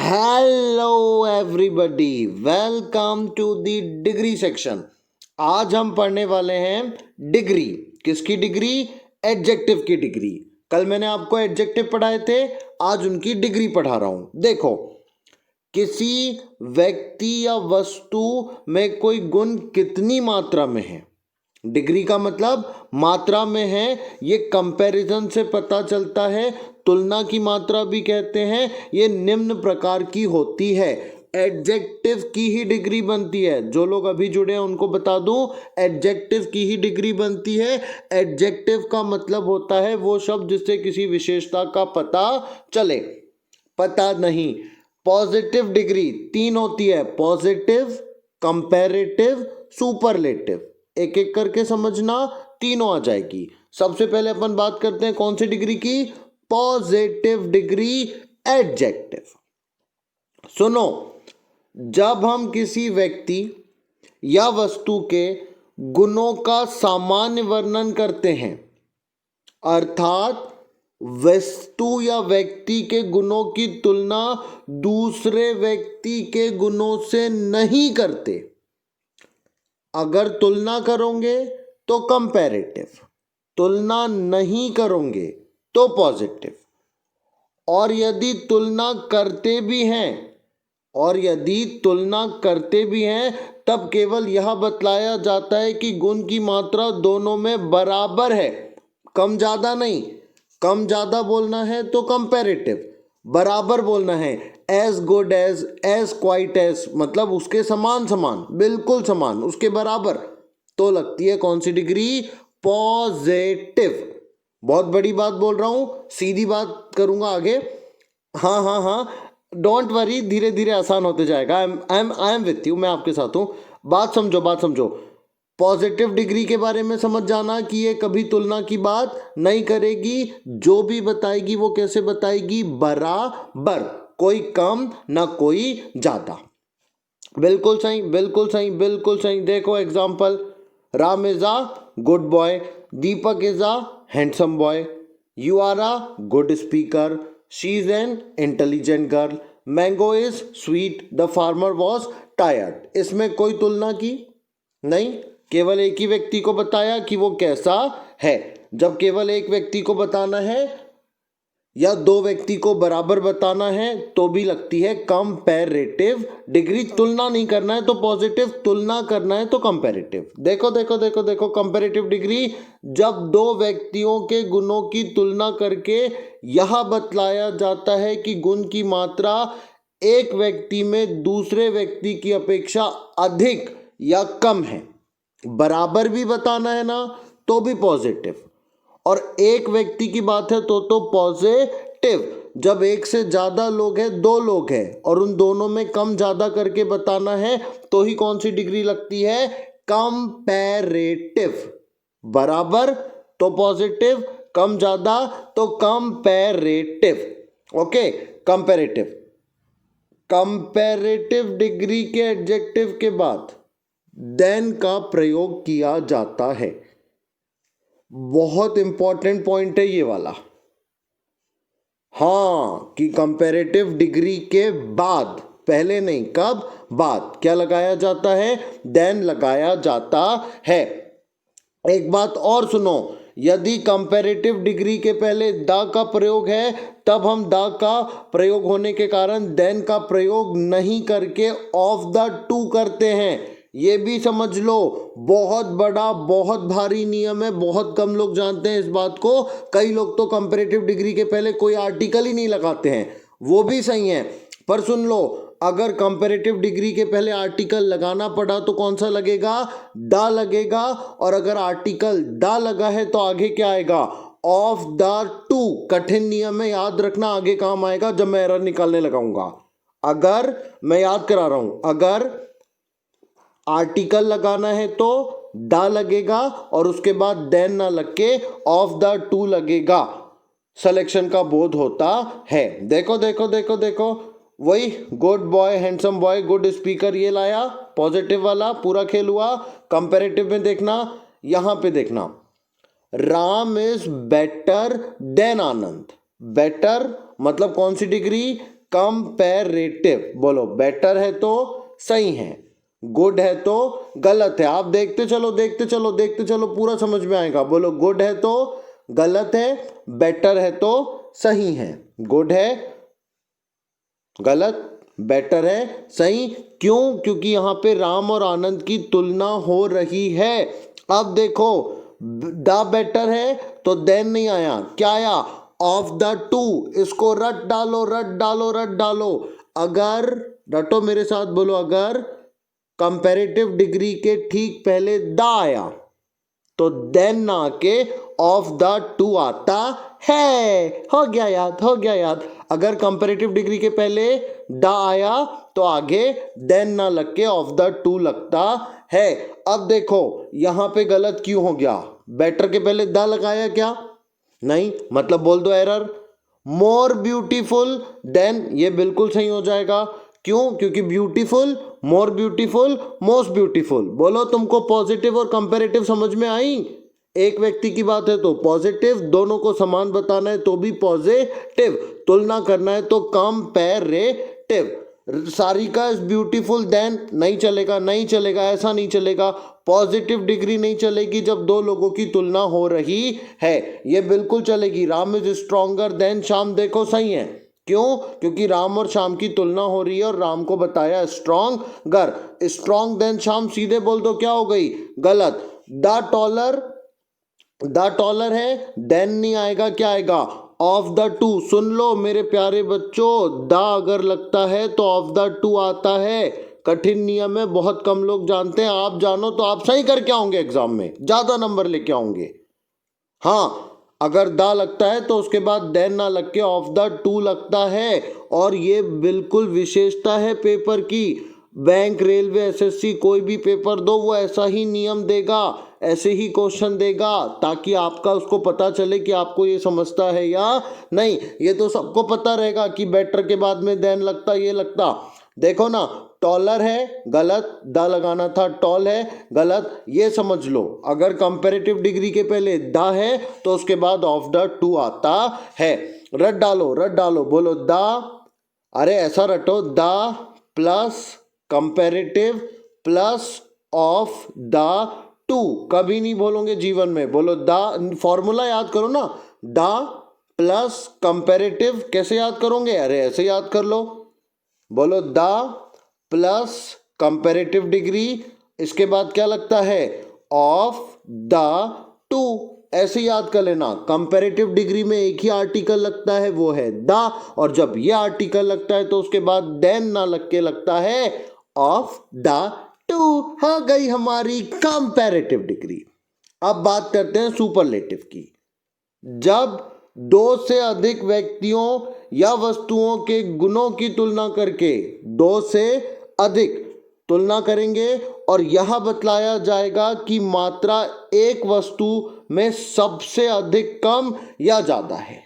Hello everybody, welcome to the degree section. आज हम पढ़ने वाले हैं डिग्री। किसकी डिग्री? एडजेक्टिव की डिग्री। कल मैंने आपको एडजेक्टिव पढ़ाए थे, आज उनकी डिग्री पढ़ा रहा हूं। देखो, किसी व्यक्ति या वस्तु में कोई गुण कितनी मात्रा में है, डिग्री का मतलब मात्रा में है। ये कंपैरिजन से पता चलता है, तुलना की मात्रा भी कहते हैं। ये निम्न प्रकार की होती है। एडजेक्टिव की ही डिग्री बनती है। जो लोग अभी जुड़े हैं उनको बता दूं, एडजेक्टिव की ही डिग्री बनती है। एडजेक्टिव का मतलब होता है वो शब्द जिससे किसी विशेषता का पता चले। पता नहीं। पॉजिटिव डिग्री 3 होती है, पॉजिटिव, कंपैरेटिव, सुपरलेटिव। एक एक करके समझना, तीनों आ जाएगी। सबसे पहले अपन बात करते हैं कौन सी डिग्री की? Positive degree, adjective. सुनो, जब हम किसी व्यक्ति या वस्तु के गुणों का सामान्य वर्णन करते हैं, अर्थात वस्तु या व्यक्ति के गुणों की तुलना दूसरे व्यक्ति के गुणों से नहीं करते। अगर तुलना करोगे तो कंपैरेटिव, तुलना नहीं करोगे तो पॉजिटिव। और यदि तुलना करते भी हैं तब केवल यह बतलाया जाता है कि गुण की मात्रा दोनों में बराबर है, कम ज़्यादा नहीं। कम ज़्यादा बोलना है तो कंपैरेटिव, बराबर बोलना है as good as, as quite as, मतलब उसके समान समान, बिल्कुल समान, उसके बराबर, तो लगती है कौन सी डिग्री? पॉजिटिव। बहुत बड़ी बात बोल रहा हूं, सीधी बात करूंगा आगे। हाँ हाँ हाँ, डोंट वरी, धीरे धीरे आसान होते जाएगा। आई एम विथ यू, मैं आपके साथ हूं। बात समझो। पॉजिटिव डिग्री के बारे में समझ जाना कि ये कभी तुलना की बात नहीं करेगी। जो भी बताएगी वो कैसे बताएगी? बराबर, कोई कम ना कोई ज्यादा। बिल्कुल सही, बिल्कुल सही, बिल्कुल सही। देखो example, Ram is a good boy, Deepak is a handsome boy, you are a good speaker, she is an intelligent girl, mango is sweet, the farmer was tired. इसमें कोई तुलना की नहीं, केवल एक ही व्यक्ति को बताया कि वो कैसा है। जब केवल एक व्यक्ति को बताना है या दो व्यक्ति को बराबर बताना है तो भी लगती है कंपैरेटिव डिग्री। तुलना नहीं करना है तो पॉजिटिव, तुलना करना है तो कंपैरेटिव। देखो कंपैरेटिव डिग्री, जब दो व्यक्तियों के गुणों की तुलना करके यह बतलाया जाता है कि गुण की मात्रा एक व्यक्ति में दूसरे व्यक्ति की अपेक्षा अधिक या कम है। बराबर भी बताना है ना तो भी पॉजिटिव, और एक व्यक्ति की बात है तो पॉजिटिव। जब एक से ज्यादा लोग हैं, दो लोग हैं, और उन दोनों में कम ज्यादा करके बताना है तो ही कौन सी डिग्री लगती है? कंपैरेटिव। बराबर तो पॉजिटिव, कम ज्यादा तो comparative. Okay, comparative. Comparative degree के एडजेक्टिव के बाद देन का प्रयोग किया जाता है। बहुत इंपॉर्टेंट पॉइंट है ये वाला। हाँ, कि कंपैरेटिव डिग्री के बाद, पहले नहीं, कब? बाद। क्या लगाया जाता है? देन लगाया जाता है। एक बात और सुनो, यदि कंपैरेटिव डिग्री के पहले द का प्रयोग है तब हम द का प्रयोग होने के कारण देन का प्रयोग नहीं करके ऑफ द टू करते हैं। ये भी समझ लो, बहुत बड़ा, बहुत भारी नियम है। बहुत कम लोग जानते हैं इस बात को। कई लोग तो कंपैरेटिव डिग्री के पहले कोई आर्टिकल ही नहीं लगाते हैं, वो भी सही है। पर सुन लो, अगर कंपैरेटिव डिग्री के पहले आर्टिकल लगाना पड़ा तो कौन सा लगेगा? द लगेगा। और अगर आर्टिकल द लगा है तो आगे क्या आएगा? Of the to. कठिन नियम है, याद रखना, आगे काम आएगा जब मैं एरर निकालने लगाऊंगा। अगर, मैं याद करा रहा हूं, अगर आर्टिकल लगाना है तो द लगेगा और उसके बाद देन ना लग के ऑफ द टू लगेगा। सिलेक्शन का बोध होता है। देखो, वही good boy, handsome boy, good speaker, ये लाया पॉजिटिव वाला, पूरा खेल हुआ। कंपैरेटिव में देखना, यहां पे देखना, Ram is better then Anand. Better मतलब कौन सी डिग्री? कंपैरेटिव। बोलो बेटर है तो सही है, गुड है तो गलत है। आप देखते चलो देखते चलो देखते चलो, पूरा समझ में आएगा। बोलो गुड है तो गलत है, बेटर है तो सही है। गुड है गलत, बेटर है सही। क्यों? क्योंकि यहां पे राम और आनंद की तुलना हो रही है। अब देखो द बेटर है तो देन नहीं आया, क्या आया? Of the to. इसको रट डालो रट डालो रट डालो। अगर रटो मेरे साथ, बोलो अगर कंपैरेटिव डिग्री के ठीक पहले द आया तो देन ना के ऑफ द टू आता है। हो गया याद, हो गया याद। अगर कंपैरेटिव डिग्री के पहले द आया तो आगे देन ना लग के ऑफ द टू लगता है। अब देखो यहां पे गलत क्यों हो गया? बेटर के पहले द लगाया क्या? नहीं, मतलब बोल दो एरर। मोर ब्यूटीफुल देन, ये बिल्कुल सही हो जाएगा। क्यों? क्योंकि beautiful, more beautiful, most beautiful. बोलो तुमको पॉजिटिव और कंपैरेटिव समझ में आई? एक व्यक्ति की बात है तो पॉजिटिव, दोनों को समान बताना है तो भी पॉजिटिव, तुलना करना है तो comparative. Sarika is beautiful then नहीं चलेगा, नहीं चलेगा, ऐसा नहीं चलेगा। पॉजिटिव डिग्री नहीं चलेगी जब दो लोगों की तुलना हो रही है, ये बिल्कुल चलेगी। Ram is stronger then Shyam, देखो सही है। क्यों? क्योंकि राम और श्याम की तुलना हो रही है और राम को बताया स्ट्रॉन्गर। स्ट्रॉन्ग देन श्याम सीधे बोल दो क्या हो गई? गलत। द टॉलर है, देन नहीं आएगा, क्या आएगा? Of the two. सुन लो मेरे प्यारे बच्चों, द अगर लगता है तो ऑफ द टू आता है। कठिन नियम है, बहुत कम लोग जानते हैं। आप जानो तो आप सही करके आओगे, एग्जाम में ज्यादा नंबर लेके आओगे। हाँ, अगर द लगता है तो उसके बाद देन ना लग के ऑफ द टू लगता है। और ये बिल्कुल विशेषता है पेपर की। बैंक, रेलवे, एसएससी कोई भी पेपर दो वो ऐसा ही नियम देगा, ऐसे ही क्वेश्चन देगा, ताकि आपका उसको पता चले कि आपको ये समझता है या नहीं। ये तो सबको पता रहेगा कि बेटर के बाद में देन लगता, ये लगता। देखो ना, टॉलर है गलत, द लगाना था, टॉल है गलत, ये समझ लो। अगर कंपैरेटिव डिग्री के पहले द है तो उसके बाद ऑफ द टू आता है। रट डालो रट डालो, बोलो द, अरे ऐसा रटो, the plus comparative plus of the two. कभी नहीं बोलोगे जीवन में। बोलो द, फॉर्मूला याद करो ना, द प्लस कंपैरेटिव। कैसे याद करोगे? अरे ऐसे याद कर लो। बोलो द प्लस कंपैरेटिव डिग्री, इसके बाद क्या लगता है? Of the to. ऐसे याद कर लेना। कंपैरेटिव डिग्री में एक ही आर्टिकल लगता है, वो है द, और जब ये आर्टिकल लगता है तो उसके बाद देन ना लग के लगता है ऑफ द टू। हो गई हमारी कंपैरेटिव डिग्री। अब बात करते हैं सुपरलेटिव की। जब दो से अधिक व्यक्तियों या वस्तुओं के गुणों की तुलना करके, दो से अधिक तुलना करेंगे और यह बतलाया जाएगा कि मात्रा एक वस्तु में सबसे अधिक कम या ज्यादा है।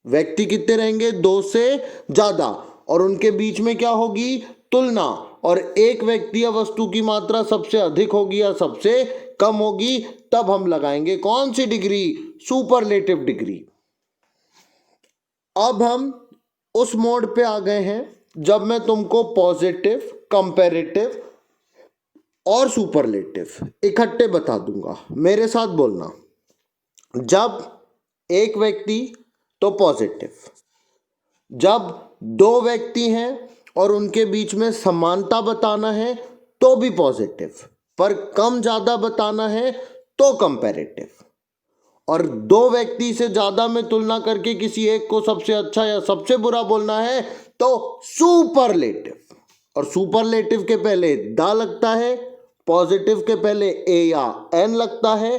व्यक्ति कितने रहेंगे? दो से ज्यादा, और उनके बीच में क्या होगी? तुलना। और एक व्यक्ति या वस्तु की मात्रा सबसे अधिक होगी या सबसे कम होगी, तब हम लगाएंगे कौन सी डिग्री? Superlative degree. अब हम उस मोड पे आ गए हैं जब मैं तुमको पॉजिटिव, कंपैरेटिव और सुपरलेटिव इकट्ठे बता दूंगा। मेरे साथ बोलना। जब एक व्यक्ति तो पॉजिटिव, जब दो व्यक्ति हैं और उनके बीच में समानता बताना है तो भी पॉजिटिव, पर कम ज्यादा बताना है तो कंपैरेटिव, और दो व्यक्ति से ज्यादा में तुलना करके किसी एक को सबसे अच्छा या सबसे बुरा बोलना है तो सुपरलेटिव। और सुपरलेटिव के पहले द लगता है, पॉजिटिव के पहले ए या एन लगता है,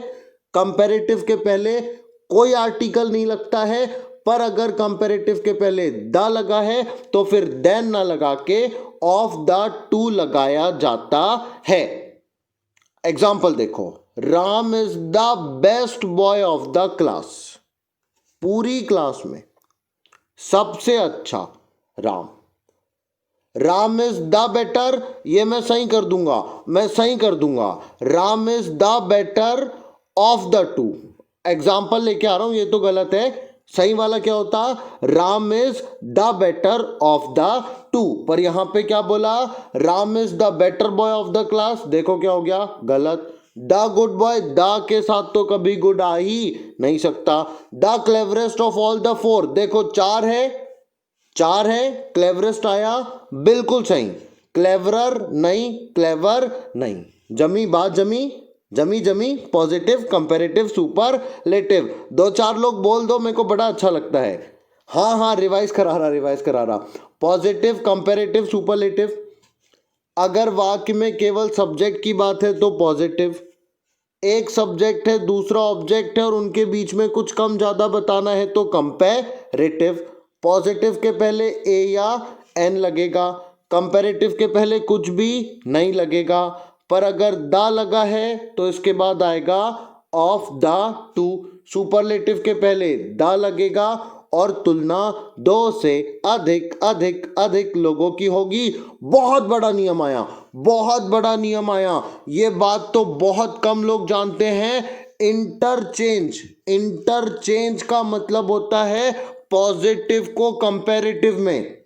कंपैरेटिव के पहले कोई आर्टिकल नहीं लगता है, पर अगर कंपैरेटिव के पहले द लगा है तो फिर देन ना लगा के ऑफ द टू लगाया जाता है। एग्जाम्पल देखो, Ram is the best boy of the class. पूरी क्लास में सबसे अच्छा Ram. Ram is the better, ये मैं सही कर दूंगा, मैं सही कर दूंगा। Ram is the better of the to. Example लेके आ रहा हूं, ये तो गलत है। सही वाला क्या होता, Ram is the better of the to, पर यहां पे क्या बोला, Ram is the better boy of the class, देखो क्या हो गया, गलत। द गुड बॉय, द के साथ तो कभी गुड आ ही नहीं सकता। The cleverest of all the four, देखो चार है, चार है, क्लेवरेस्ट आया, बिल्कुल सही, क्लेवरर नहीं, क्लेवर नहीं, जमी बात जमी, जमी जमी, पॉजिटिव कंपैरेटिव सुपरलेटिव। दो चार लोग बोल दो, मेरे को बड़ा अच्छा लगता है। हाँ हाँ, रिवाइज करा रहा। Positive comparative superlative. अगर वाक्य में केवल सब्जेक्ट की बात है तो पॉजिटिव, एक सब्जेक्ट है दूसरा ऑब्जेक्ट है और उनके बीच में कुछ कम ज़्यादा बताना है तो कंपैरेटिव। पॉजिटिव के पहले ए या एन लगेगा, कंपैरेटिव के पहले कुछ भी नहीं लगेगा, पर अगर द लगा है तो इसके बाद आएगा ऑफ द टू। सुपरलेटिव के पहले द लगेगा और तुलना दो से अधिक अधिक अधिक लोगों की होगी। बहुत बड़ा नियम आया, बहुत बड़ा नियम आया, ये बात तो बहुत कम लोग जानते हैं। इंटरचेंज, इंटरचेंज का मतलब होता है पॉजिटिव को कंपैरेटिव में।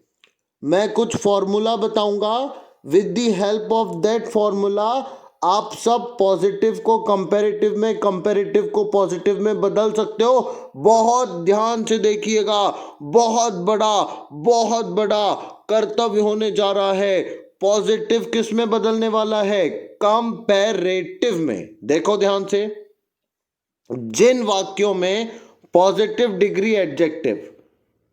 मैं कुछ फॉर्मूला बताऊंगा, with the help of that formula आप सब पॉजिटिव को कंपैरेटिव में, कंपैरेटिव को पॉजिटिव में बदल सकते हो। बहुत ध्यान से देखिएगा, बहुत बड़ा कर्तव्य होने जा रहा है। पॉजिटिव किस में बदलने वाला है, कंपैरेटिव में। देखो ध्यान से, जिन वाक्यों में पॉजिटिव डिग्री एडजेक्टिव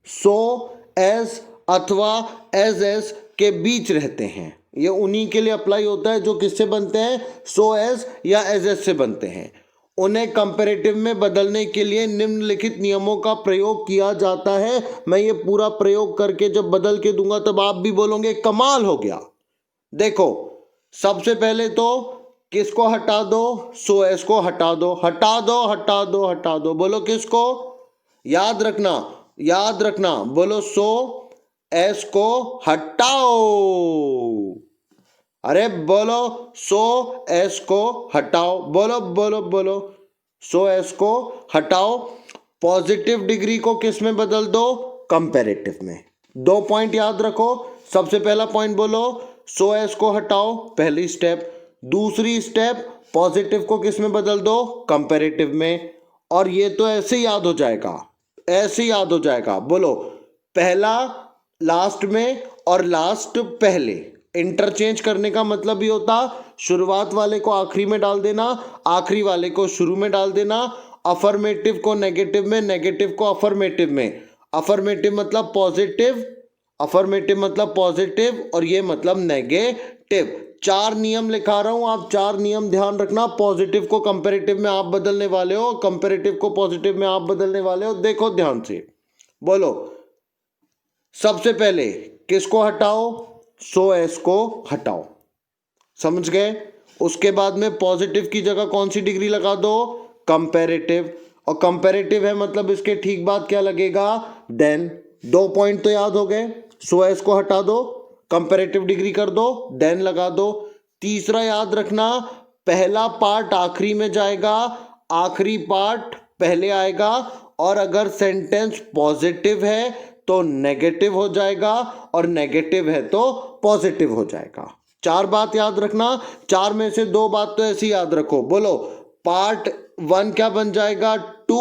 सो, एज अथवा एज के बीच रहते हैं, ये उन्हीं के लिए अप्लाई होता है जो किससे बनते हैं, सो एज या एज से बनते हैं। उन्हें कंपैरेटिव में बदलने के लिए निम्नलिखित नियमों का प्रयोग किया जाता है। मैं ये पूरा प्रयोग करके जब बदल के दूंगा तब आप भी बोलोगे कमाल हो गया। देखो, सबसे पहले तो किसको हटा दो, सो एस को हटा दो, हटा दो हटा दो हटा दो। बोलो किसको, याद रखना, बोलो सो एस को हटाओ। अरे बोलो सो एस को हटाओ, बोलो सो एस को हटाओ। पॉजिटिव डिग्री को किस में बदल दो, कंपैरेटिव में। 2 पॉइंट याद रखो। सबसे पहला पॉइंट बोलो सो एस को हटाओ, पहली स्टेप। दूसरी स्टेप, पॉजिटिव को किस में बदल दो, कंपैरेटिव में। और ये तो ऐसे याद हो जाएगा, बोलो पहला लास्ट में और लास्ट पहले। इंटरचेंज करने का मतलब ये होता, शुरुआत वाले को आखिरी में डाल देना, आखिरी वाले को शुरू में डाल देना। अफर्मेटिव को नेगेटिव में, नेगेटिव को अफर्मेटिव में। अफर्मेटिव मतलब पॉजिटिव और ये मतलब नेगेटिव। 4 नियम लिखा रहा हूं, आप 4 नियम ध्यान रखना। पॉजिटिव को कंपैरेटिव में आप बदलने वाले हो, कंपैरेटिव को पॉजिटिव में आप बदलने वाले हो। देखो ध्यान से, बोलो सबसे पहले किसको हटाओ, सो एस को हटाओ, समझ गए। उसके बाद में पॉजिटिव की जगह कौन सी डिग्री लगा दो, कंपैरेटिव। और कंपैरेटिव है मतलब इसके ठीक बाद क्या लगेगा, देन। 2 पॉइंट तो याद हो गए, सो एस को हटा दो, कंपैरेटिव डिग्री कर दो, देन लगा दो। तीसरा याद रखना, पहला पार्ट आखिरी में जाएगा, आखिरी पार्ट पहले आएगा। और अगर सेंटेंस पॉजिटिव है तो नेगेटिव हो जाएगा और नेगेटिव है तो पॉजिटिव हो जाएगा। 4 बात याद रखना। 4 में से 2 बात तो ऐसी याद रखो। बोलो पार्ट 1 क्या बन जाएगा, 2,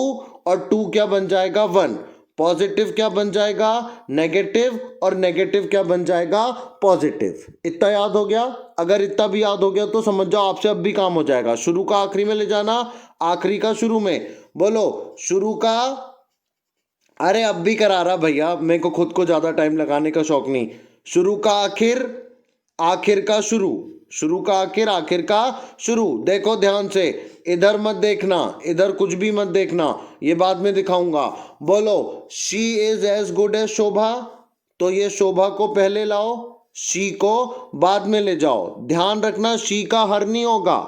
और 2 क्या बन जाएगा, 1। पॉजिटिव क्या बन जाएगा, नेगेटिव, और नेगेटिव क्या बन जाएगा, पॉजिटिव। इतना याद हो गया। अगर इतना भी याद हो गया तो समझ जाओ आपसे अब भी काम हो जाएगा। शुरू का आखिरी में ले जाना, आखिरी का शुरू में। बोलो शुरू का, अरे अब भी करा रहा भैया, मेरे को खुद को ज्यादा टाइम लगाने का शौक नहीं। शुरू का आखिर, आखिर का शुरू, शुरू का आखिर, आखिर का शुरू। देखो ध्यान से, इधर मत देखना, इधर कुछ भी मत देखना, ये बाद में दिखाऊंगा। बोलो she is as good as Shobha, तो ये शोभा को पहले लाओ, शी को बाद में ले जाओ। ध्यान रखना शी का हर नहीं होगा,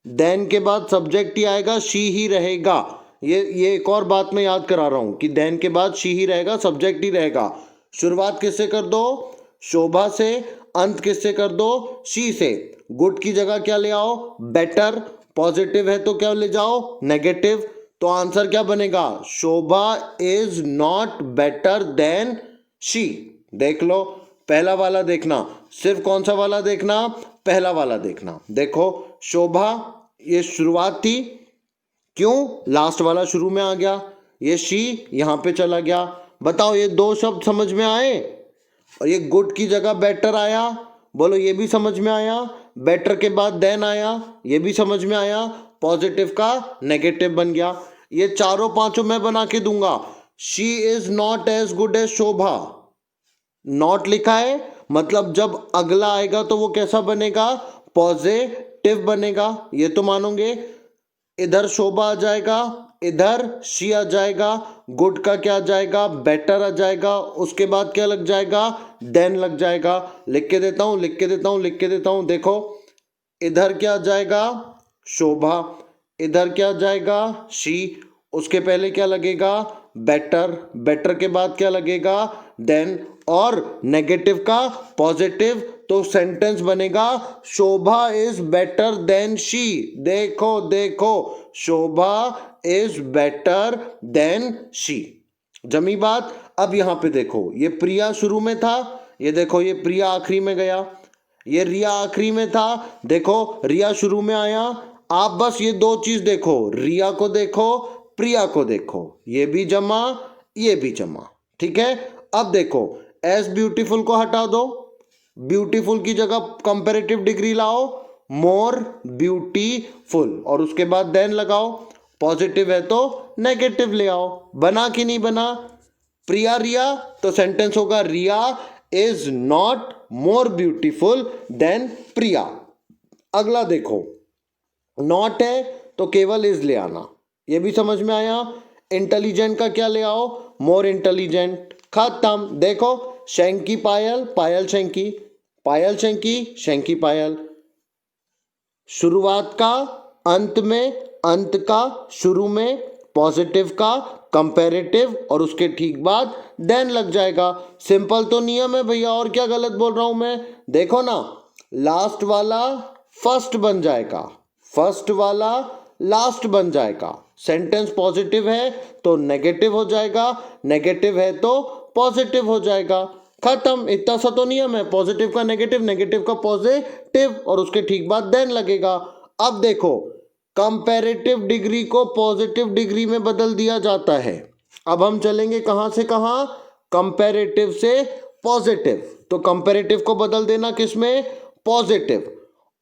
देन के बाद सब्जेक्ट ही आएगा, शी ही रहेगा। ये एक और बात मैं याद करा रहा हूं कि देन के बाद शी ही रहेगा, सब्जेक्ट ही रहेगा। शुरुआत किससे कर दो, शोभा से। अंत किससे कर दो, शी से। गुड की जगह क्या ले आओ, बेटर। पॉजिटिव है तो क्या ले जाओ, नेगेटिव। तो आंसर क्या बनेगा? Shobha is not better than she. देख लो, पहला वाला देखना, सिर्फ कौन सा वाला देखना? पहला वाला देखना। देखो शोभा, ये शुरुआत थी, क्यों लास्ट वाला शुरू में आ गया? ये शी यहां पे चला गया। बताओ ये दो शब्द समझ में आए? और ये गुड की जगह बेटर आया, बोलो ये भी समझ में आया। बेटर के बाद देन आया, ये भी समझ में आया। पॉजिटिव का नेगेटिव बन गया। ये चारों पांचों मैं बना के दूंगा। She is not as good as Shobha, not लिखा है, मतलब जब अगला आएगा तो वो कैसा बनेगा? पॉजिटिव बनेगा, ये तो मानोगे। इधर शोभा आ जाएगा, इधर शी आ जाएगा, गुड का क्या आ जाएगा? बेटर आ जाएगा। उसके बाद क्या लग जाएगा? देन लग जाएगा। लिख के देता हूं, लिख के देता हूं, लिख के देता हूं। देखो इधर क्या आ जाएगा? शोभा, इधर क्या आ जाएगा? शी। उसके पहले क्या लगेगा? बेटर। बेटर के बाद क्या लगेगा? देन। और नेगेटिव का पॉजिटिव, तो सेंटेंस बनेगा Shobha is better than she. देखो देखो, शोभा इज बेटर देन शी। जमी बात। अब यहां पे देखो, ये प्रिया शुरू में था, ये देखो ये प्रिया आखिरी में गया, ये रिया आखिरी में था, देखो रिया शुरू में आया। आप बस ये दो चीज देखो, रिया को देखो, प्रिया को देखो, ये भी जमा, ये भी जमा। ठीक है। अब देखो एज ब्यूटीफुल को हटा दो, ब्यूटीफुल की जगह कंपैरेटिव डिग्री लाओ, मोर ब्यूटीफुल, और उसके बाद देन लगाओ। पॉजिटिव है तो नेगेटिव ले आओ। बना कि नहीं बना? प्रिया रिया, तो सेंटेंस होगा Riya is not more beautiful than Priya. अगला देखो, नॉट है तो केवल इज ले आना, ये भी समझ में आया। इंटेलिजेंट का क्या ले आओ? More intelligent. खत्म। देखो शैंकी पायल, पायल शैंकी, पायल शैंकी, शैंकी पायल। शुरुआत का अंत में, अंत का शुरू में, पॉजिटिव का कंपैरेटिव, और उसके ठीक बाद देन लग जाएगा। सिंपल तो नियम है भैया, और क्या गलत बोल रहा हूं मैं? देखो ना, लास्ट वाला फर्स्ट बन जाएगा, फर्स्ट वाला लास्ट बन जाएगा। सेंटेंस पॉजिटिव है तो नेगेटिव हो जाएगा, नेगेटिव है तो पॉजिटिव हो जाएगा। खत्म। इतना सा तो नियम है, पॉजिटिव का नेगेटिव, नेगेटिव का पॉजिटिव, और उसके ठीक बाद देन लगेगा। अब देखो कंपैरेटिव डिग्री को पॉजिटिव डिग्री में बदल दिया जाता है। अब हम चलेंगे कहां से कहां? कंपैरेटिव से पॉजिटिव। तो कंपैरेटिव को बदल देना किसमें? पॉजिटिव।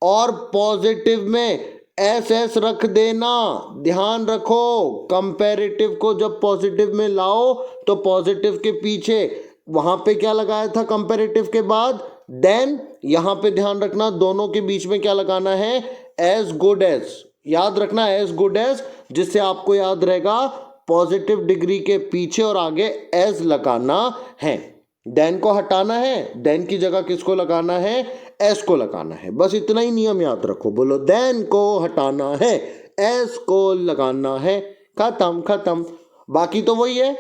और पॉजिटिव में एस एस रख देना। ध्यान रखो, कंपैरेटिव को जब पॉजिटिव में लाओ तो पॉजिटिव के पीछे वहां पे क्या लगाया था? कंपैरेटिव के बाद देन। यहां पे ध्यान रखना, दोनों के बीच में क्या लगाना है? As good as. याद रखना एज गुड एज, जिससे आपको याद रहेगा पॉजिटिव डिग्री के पीछे और आगे एज लगाना है। देन को हटाना है, देन की जगह किसको लगाना है? एस को लगाना है। बस इतना ही नियम याद रखो। बोलो देन को हटाना है, एस को लगाना है। खत्म खत्म। बाकी तो वही है,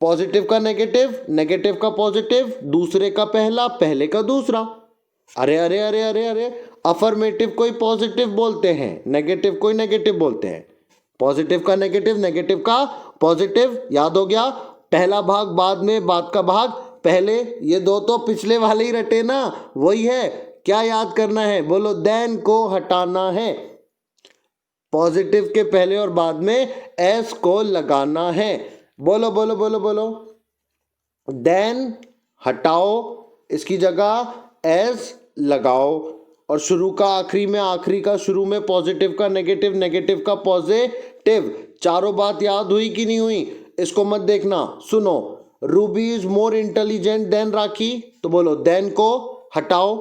पॉजिटिव का नेगेटिव, नेगेटिव का पॉजिटिव, दूसरे का पहला, पहले का दूसरा। अरे अरे अरे अरे अरे, अफर्मेटिव कोई पॉजिटिव बोलते हैं, नेगेटिव कोई नेगेटिव बोलते हैं। पॉजिटिव का नेगेटिव, नेगेटिव का पॉजिटिव। याद हो गया? पहला भाग बाद में, बाद का भाग पहले। ये दो तो पिछले वाले ही रटे ना, वही है। क्या याद करना है? बोलो देन को हटाना है, पॉजिटिव के पहले और बाद में एस को लगाना है। बोलो बोलो बोलो बोलो। देन हटाओ, इसकी जगह एस लगाओ, और शुरू का आखिरी में, आखिरी का शुरू में, पॉजिटिव का नेगेटिव, नेगेटिव का पॉजिटिव। चारों बात याद हुई कि नहीं हुई? इसको मत देखना, सुनो। Ruby is more intelligent than Rakhi, तो बोलो देन को हटाओ,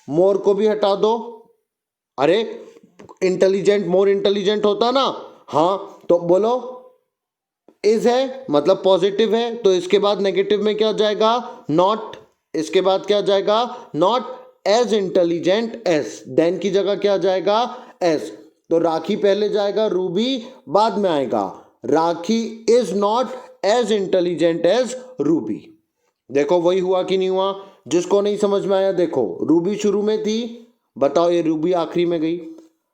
मोर को भी हटा दो। अरे इंटेलिजेंट मोर इंटेलिजेंट होता ना, हाँ, तो बोलो इज है मतलब पॉजिटिव है, तो इसके बाद नेगेटिव में क्या जाएगा? नॉट। इसके बाद क्या जाएगा? Not as intelligent as. Then की जगह क्या जाएगा? एस। तो राखी पहले जाएगा, रूबी बाद में आएगा। Rakhi is not as intelligent as Ruby. देखो वही हुआ कि नहीं हुआ? जिसको नहीं समझ में आया देखो, रूबी शुरू में थी, बताओ ये रूबी आखिरी में गई।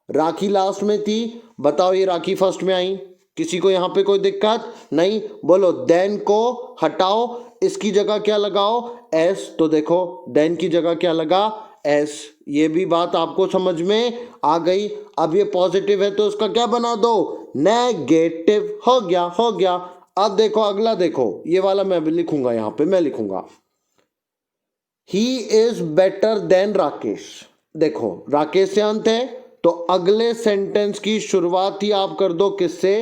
राखी लास्ट में थी, बताओ ये राखी फर्स्ट में आई। किसी को यहाँ पे कोई दिक्कत नहीं? बोलो देन को हटाओ, इसकी जगह क्या लगाओ? एस। तो देखो देन की जगह क्या लगा? एस। ये भी बात आपको समझ में आ गई। अब ये पॉजिटिव है तो उसका क्या बना दो? नेगेटिव। हो गया, हो गया। अब देखो अगला, देखो ये वाला मैं भी लिखूंगा, यहाँ पे मैं लिखूंगा he is better then Rakesh. देखो राकेश से अंत है तो अगले सेंटेंस की शुरुआत ही आप कर दो किससे?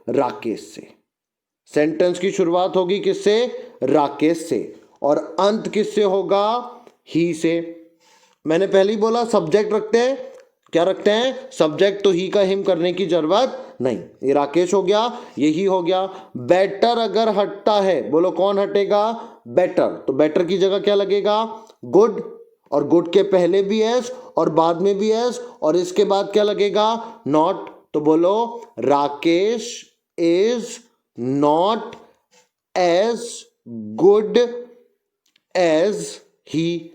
राकेश से। सेंटेंस की शुरुआत होगी किससे? राकेश से। और अंत किससे होगा? ही से। मैंने पहले ही बोला सब्जेक्ट रखते हैं, क्या रखते हैं? सब्जेक्ट। तो ही का हिम करने की जरूरत नहीं। ये राकेश हो गया, यही हो गया। बेटर अगर हटता है, बोलो कौन हटेगा? बेटर। तो बेटर की जगह क्या लगेगा? गुड। और गुड के पहले भी एस और बाद में भी एस, और इसके बाद क्या लगेगा? नॉट। तो बोलो Rakesh is not as good as he.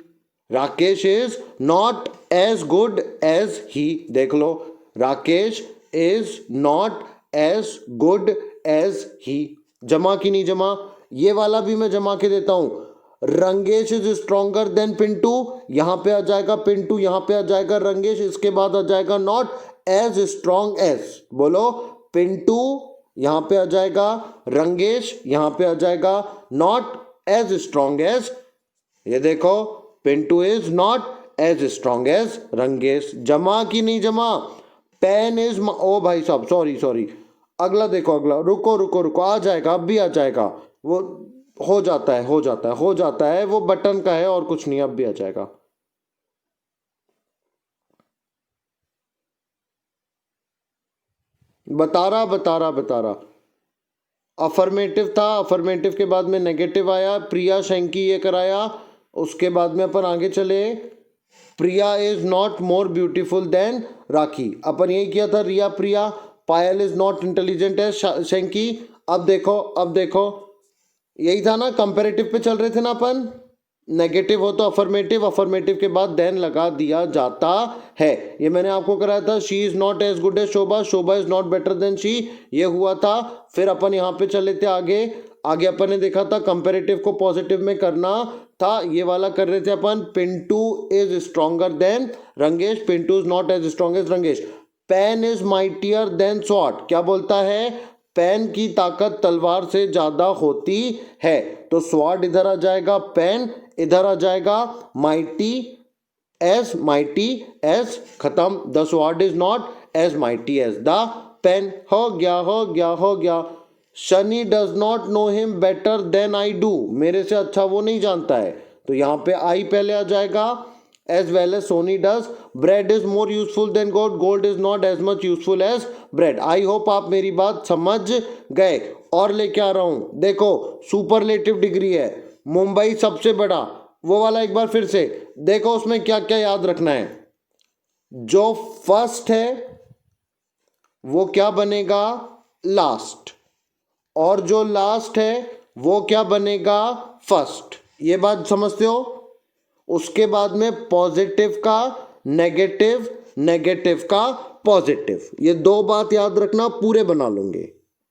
Rakesh is not as good as he. देख लो, Rakesh is not as good as he. जमा की नहीं जमा? ये वाला भी मैं जमा के देता हूं। Rangesh is stronger then Pintu. यहां पे आ जाएगा पिंटू, यहां पे आ जाएगा रंगेश, इसके बाद आ जाएगा नॉट एज स्ट्रॉन्ग एज। बोलो पिंटू, यहां पे आ जाएगा रंगेश, यहां पे आ जाएगा नॉट एज स्ट्रॉन्ग एज। ये देखो Pintu is not as strong as Rangesh. जमा की नहीं जमा? पेन इज, ओ भाई साहब सॉरी सॉरी, अगला देखो, अगला रुको रुको रुको, आ जाएगा, अब भी आ जाएगा। वो हो जाता है, हो जाता है, हो जाता है, वो बटन का है और कुछ नहीं, अब भी आ जाएगा। बता रहा बता रहा बता रहा। अफर्मेटिव था, अफर्मेटिव के बाद में नेगेटिव आया, प्रिया शंकी ये कराया। उसके बाद में अपन आगे चले, Priya is not more beautiful than Rakhi. अपन यही किया था, Riya Priya. Payal is not intelligent as Shanki. अब देखो, अब देखो, यही था ना, कंपैरेटिव पे चल रहे थे ना अपन। नेगेटिव हो तो अफर्मेटिव, अफर्मेटिव के बाद देन लगा दिया जाता है। ये मैंने आपको कराया था, she is not as good as Shobha, Shobha is not better than she, ये हुआ था। फिर अपन यहाँ पे चले थे आगे, आगे अपन ने देखा था कंपैरेटिव को पॉजिटिव में करना था, ये वाला कर रहे थे अपन, Pintu is stronger than Rangesh, Pintu is not as strong as Rangesh. Pen is mightier than sword, क्या बोलता है? पेन की ताकत तलवार से ज्यादा होती है। तो स्वॉर्ड इधर आ जाएगा, पेन इधर आ जाएगा, माइटी एज, खत्म। The sword is not as mighty as the pen. हो गया, हो गया, हो गया। Shani does not know him better than I do, मेरे से अच्छा वो नहीं जानता है, तो यहाँ पे आई पहले आ जाएगा। As well as Soni does. Bread is more useful than gold, gold is not as much useful as bread. I hope आप मेरी बात समझ गए। और लेके आ रहा हूं, देखो सुपरलेटिव डिग्री है, मुंबई सबसे बड़ा, वो वाला एक बार फिर से देखो, उसमें क्या क्या याद रखना है। जो फर्स्ट है वो क्या बनेगा? लास्ट। और जो लास्ट है वो क्या बनेगा? फर्स्ट। ये बात समझते हो? उसके बाद में पॉजिटिव का नेगेटिव, नेगेटिव का पॉजिटिव, ये दो बात याद रखना, पूरे बना लूंगे।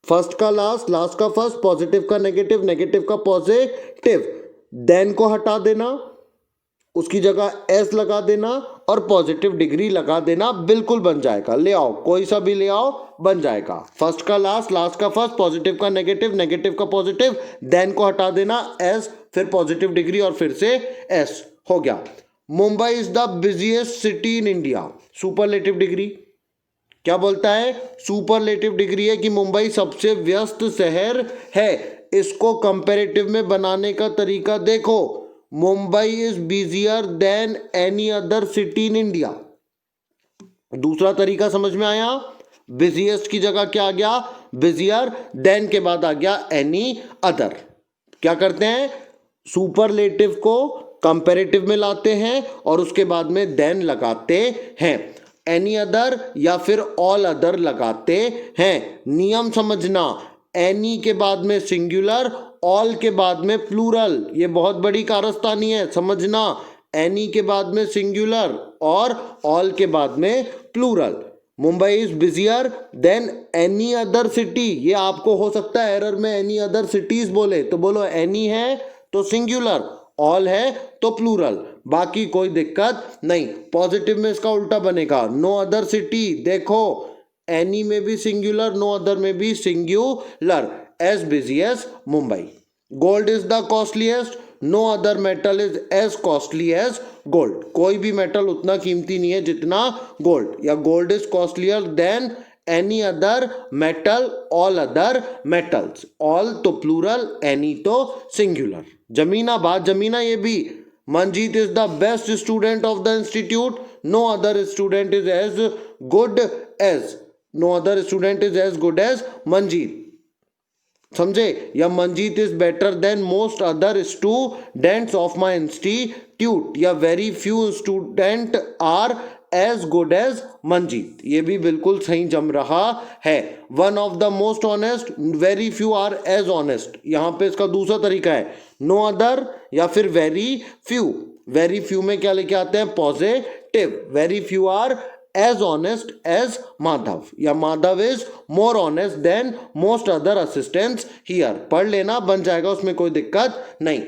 फर्स्ट का लास्ट, लास्ट का फर्स्ट, पॉजिटिव का नेगेटिव, नेगेटिव का पॉजिटिव। देन को हटा देना, उसकी जगह एस लगा देना और पॉजिटिव डिग्री लगा देना, बिल्कुल बन जाएगा। ले आओ, कोई सा भी ले आओ, बन जाएगा। फर्स्ट का लास्ट, लास्ट का फर्स्ट, पॉजिटिव का नेगेटिव, नेगेटिव का पॉजिटिव, देन को हटा देना एस, फिर पॉजिटिव डिग्री और फिर से एस, हो गया। Mumbai is the busiest city in India, superlative degree क्या बोलता है? सुपरलेटिव डिग्री है कि मुंबई सबसे व्यस्त शहर है। इसको कंपैरेटिव में बनाने का तरीका देखो, Mumbai is busier than any other city in India. दूसरा तरीका समझ में आया? बिजिएस्ट की जगह क्या आ गया? बिजियर, देन के बाद आ गया एनी अदर। क्या करते हैं? सुपरलेटिव को कंपैरेटिव में लाते हैं और उसके बाद में देन लगाते हैं, एनी अदर या फिर ऑल अदर लगाते हैं। नियम समझना, एनी के बाद में सिंगुलर, ऑल के बाद में प्लूरल, ये बहुत बड़ी कारस्तानी है, समझना। एनी के बाद में सिंगुलर और ऑल के बाद में plural. Mumbai is busier than any other city. ये आपको हो सकता है एरर में एनी अदर सिटीज बोले, तो बोलो एनी है तो सिंगुलर, ऑल है तो प्लूरल, बाकी कोई दिक्कत नहीं। पॉजिटिव में इसका उल्टा बनेगा, नो अदर सिटी। देखो एनी में भी सिंगुलर, नो अदर में भी singular, as busy as Mumbai. Gold is the costliest, no other metal is as costly as gold. कोई भी मेटल उतना कीमती नहीं है जितना गोल्ड, या gold is costlier then any other metal, all other metals. All तो प्लूरल, एनी तो सिंगुलर। जमीनाबाद, जमीना ये भी, Manjeet is the best student of the institute. No other student is as good as, no other student is as good as Manjeet. समझे? या Manjeet is better than most other students of my institute. या very few student are as good as Manjeet. ये भी बिल्कुल सही जम रहा है। One of the most honest, very few are as honest. यहाँ पे इसका दूसरा तरीका है, no other या फिर very few। very few में क्या लेके आते हैं? Positive. very few are as honest as Madhav, या Madhav is more honest than most other assistants here। पढ़ लेना, बन जाएगा, उसमें कोई दिक्कत नहीं।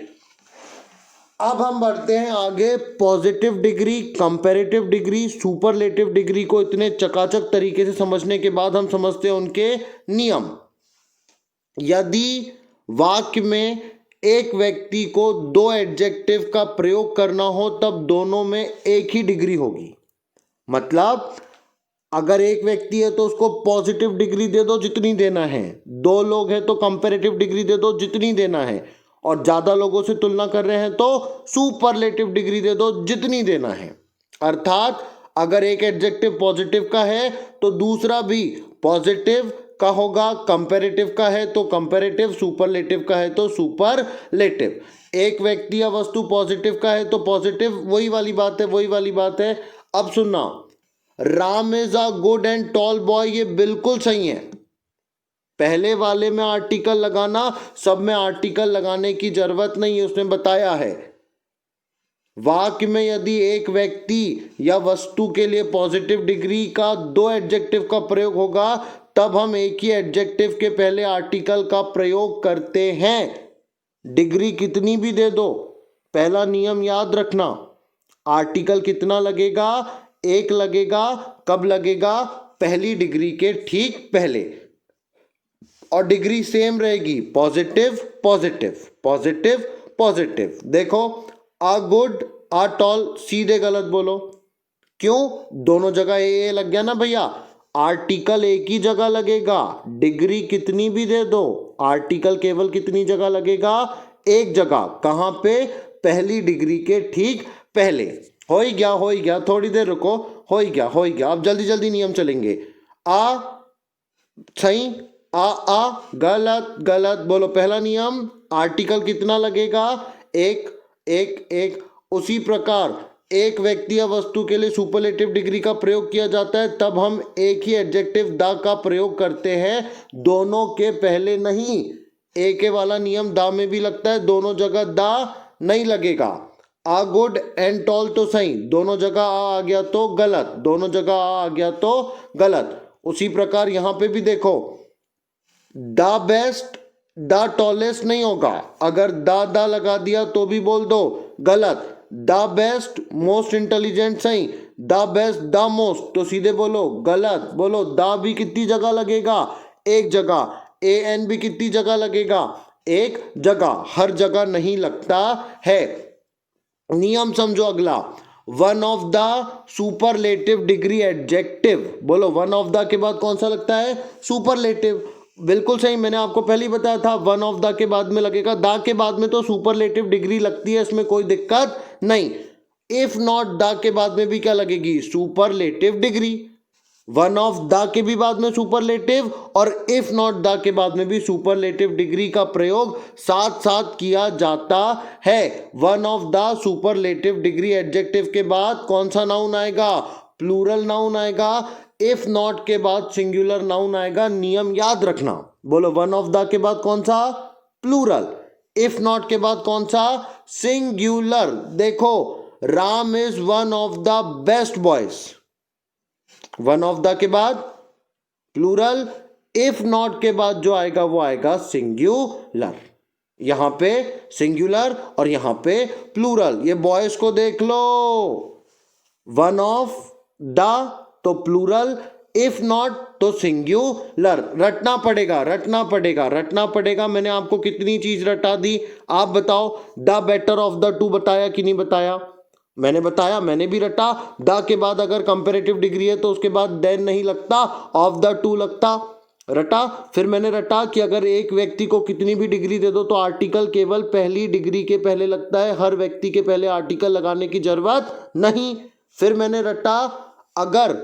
अब हम बढ़ते हैं आगे। Positive degree, comparative degree, superlative degree को इतने चकाचक तरीके से समझने के बाद हम समझते हैं उनके नियम। यदि वाक्य में एक व्यक्ति को दो एडजेक्टिव का प्रयोग करना हो तब दोनों में एक ही डिग्री होगी। मतलब अगर एक व्यक्ति है तो उसको पॉजिटिव डिग्री दे दो जितनी देना है, दो लोग हैं तो कंपैरेटिव डिग्री दे दो जितनी देना है, और ज्यादा लोगों से तुलना कर रहे हैं तो सुपरलेटिव डिग्री दे दो जितनी देना है। अर्थात अगर एक एडजेक्टिव पॉजिटिव का है तो दूसरा भी पॉजिटिव का होगा, कंपैरेटिव का है तो कंपैरेटिव, सुपरलेटिव का है तो सुपरलेटिव। एक व्यक्ति या वस्तु पॉजिटिव का है तो पॉजिटिव, वही वाली बात है, वही वाली बात है। अब सुनना, Ram is a good and tall boy, ये बिल्कुल सही है। पहले वाले में आर्टिकल लगाना, सब में आर्टिकल लगाने की जरूरत नहीं है, उसने बताया है। वाक्य में यदि एक व्यक्ति या वस्तु के लिए पॉजिटिव डिग्री का दो एडजेक्टिव का प्रयोग होगा तब हम एक ही एडजेक्टिव के पहले आर्टिकल का प्रयोग करते हैं। डिग्री कितनी भी दे दो, पहला नियम याद रखना, आर्टिकल कितना लगेगा? एक लगेगा। कब लगेगा? पहली डिग्री के ठीक पहले, और डिग्री सेम रहेगी, पॉजिटिव पॉजिटिव पॉजिटिव पॉजिटिव। देखो, आ गुड, आ टॉल, सीधे गलत बोलो। क्यों? दोनों जगह ए लग गया ना भैया। आर्टिकल एक ही जगह लगेगा, डिग्री कितनी भी दे दो, आर्टिकल केवल कितनी जगह लगेगा? एक जगह। कहां पे? पहली डिग्री के ठीक पहले। हो ही गया, हो ही गया, थोड़ी देर रुको, हो ही गया, हो ही गया। अब जल्दी जल्दी नियम चलेंगे। आ सही, आ गलत गलत। बोलो पहला नियम, आर्टिकल कितना लगेगा? एक एक एक। उसी प्रकार एक व्यक्ति या वस्तु के लिए सुपरलेटिव डिग्री का प्रयोग किया जाता है तब हम एक ही एडजेक्टिव द का प्रयोग करते हैं, दोनों के पहले नहीं। एक वाला नियम द में भी लगता है, दोनों जगह द नहीं लगेगा। आ गुड एंड टॉल तो सही, दोनों जगह आ गया तो गलत, दोनों जगह आ गया तो गलत। उसी प्रकार यहां पे भी देखो, द बेस्ट द टॉलेस्ट नहीं होगा, अगर द लगा दिया तो भी बोल दो गलत। द बेस्ट मोस्ट इंटेलिजेंट सही, द बेस्ट द मोस्ट तो सीधे बोलो गलत। बोलो द भी कितनी जगह लगेगा? एक जगह। ए एन भी कितनी जगह लगेगा? एक जगह, हर जगह नहीं लगता है। नियम समझो अगला, one of the superlative degree adjective. बोलो वन ऑफ द के बाद कौन सा लगता है? सुपरलेटिव। बिल्कुल सही, मैंने आपको पहले ही बताया था, वन ऑफ द के बाद में लगेगा, द के बाद में तो सुपरलेटिव डिग्री लगती है, इसमें कोई दिक्कत नहीं। इफ नॉट द के बाद में भी क्या लगेगी? Superlative degree. One of the के भी बाद में सुपरलेटिव और इफ नॉट द के बाद में भी सुपरलेटिव डिग्री का प्रयोग साथ साथ किया जाता है। One of the superlative degree adjective के बाद कौन सा नाउन आएगा? प्लूरल नाउन आएगा। इफ नॉट के बाद सिंगुलर नाउन आएगा। नियम याद रखना। बोलो वन ऑफ द के बाद कौन सा? प्लूरल। इफ नॉट के बाद कौन सा? सिंगुलर। देखो, Ram is one of the best boys, one of the के बाद प्लूरल, इफ नॉट के बाद जो आएगा वो आएगा सिंगुलर। यहां पे सिंगुलर और यहां पे प्लूरल। ये बॉयज को देख लो, वन ऑफ द तो प्लूरल, इफ नॉट तो सिंगुलर। रटना पड़ेगा, रटना पड़ेगा, रटना पड़ेगा। मैंने आपको कितनी चीज रटा दी, आप बताओ। The better of the to बताया कि नहीं बताया? मैंने बताया, मैंने भी रटा। द के बाद अगर कंपैरेटिव डिग्री है तो उसके बाद देन नहीं लगता, ऑफ द टू लगता। रटा। फिर मैंने रटा कि अगर एक व्यक्ति को कितनी भी डिग्री दे दो तो आर्टिकल केवल पहली डिग्री के पहले लगता है, हर व्यक्ति के पहले आर्टिकल लगाने की जरूरत नहीं। फिर मैंने रटा, अगर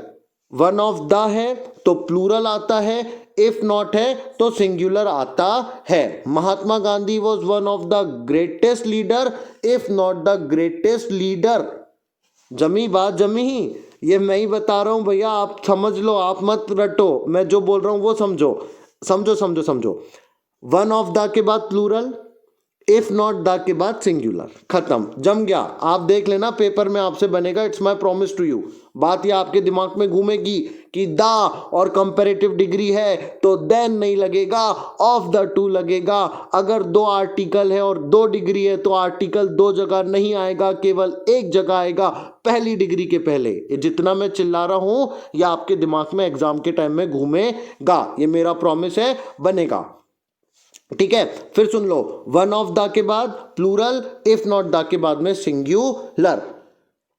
वन ऑफ द है तो प्लूरल आता है, इफ नॉट है तो सिंगुलर आता है। Mahatma Gandhi was one of the greatest leader, if not the greatest leader. जमी बात जमी ही, ये मैं ही बता रहा हूं भैया, आप समझ लो, आप मत रटो। मैं जो बोल रहा हूं वो समझो, समझो समझो समझो। वन ऑफ द के बाद प्लूरल, इफ नॉट द के बाद सिंगुलर, खत्म, जम गया। आप देख लेना पेपर में आपसे बनेगा, it's my promise to you. बात ये आपके दिमाग में घूमेगी कि द और कंपैरेटिव डिग्री है तो देन नहीं लगेगा, ऑफ द टू लगेगा। अगर दो आर्टिकल है और दो डिग्री है तो आर्टिकल दो जगह नहीं आएगा, केवल एक जगह आएगा, पहली डिग्री के पहले। ये जितना मैं चिल्ला रहा हूं ये आपके दिमाग में एग्जाम के टाइम में घूमेगा, ये मेरा प्रॉमिस है, बनेगा। ठीक है, फिर सुन लो, वन ऑफ द के बाद प्लूरल, इफ नॉट द के बाद में सिंगुलर।